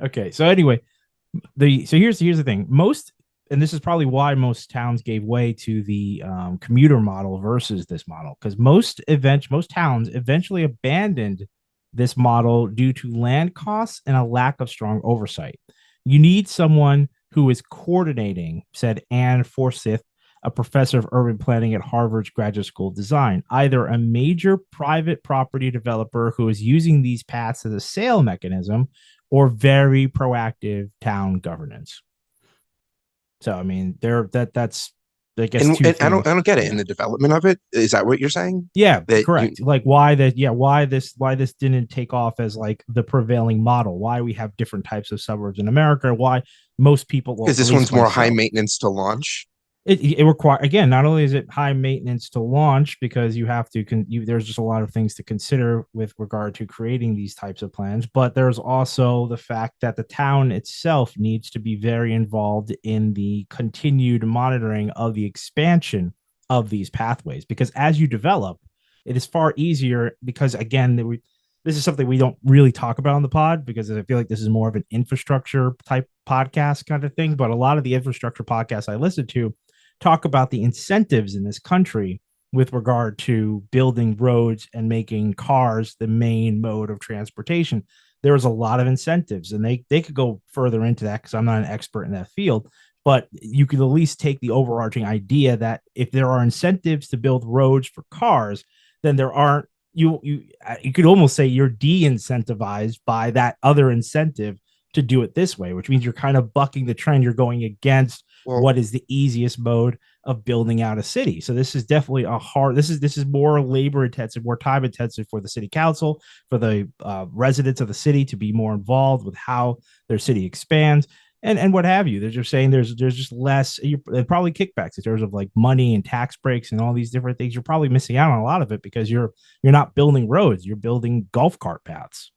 Okay. So anyway, here's the thing. And this is probably why most towns gave way to the commuter model versus this model, because most towns eventually abandoned this model due to land costs and a lack of strong oversight. You need someone who is coordinating, said Anne Forsyth, a professor of urban planning at Harvard's Graduate School of Design, either a major private property developer who is using these paths as a sale mechanism or very proactive town governance. So I mean, that's I guess two And things. I don't get it. In Yeah. the development of it, is that what you're saying? Yeah, That you correct. Like why this didn't take off as like the prevailing model. Why we have different types of suburbs in America. Why most people, well, because at this least one's more high myself, maintenance to launch. it require, again, not only is it high maintenance to launch because you have to there's just a lot of things to consider with regard to creating these types of plans, but there's also the fact that the town itself needs to be very involved in the continued monitoring of the expansion of these pathways, because as you develop, it is far easier, because again, this is something we don't really talk about on the pod because I feel like this is more of an infrastructure type podcast kind of thing, but a lot of the infrastructure podcasts I listen to talk about the incentives in this country with regard to building roads and making cars the main mode of transportation. There's a lot of incentives, and they could go further into that because I'm not an expert in that field. But you could at least take the overarching idea that if there are incentives to build roads for cars, then there aren't you could almost say you're de-incentivized by that other incentive to do it this way, which means you're kind of bucking the trend. You're going against Well, what is the easiest mode of building out a city. So this is definitely this is more labor intensive, more time intensive for the city council, for the residents of the city to be more involved with how their city expands. And what have you. They're just saying there's just less, and probably kickbacks in terms of like money and tax breaks and all these different things. You're probably missing out on a lot of it because you're not building roads, you're building golf cart paths.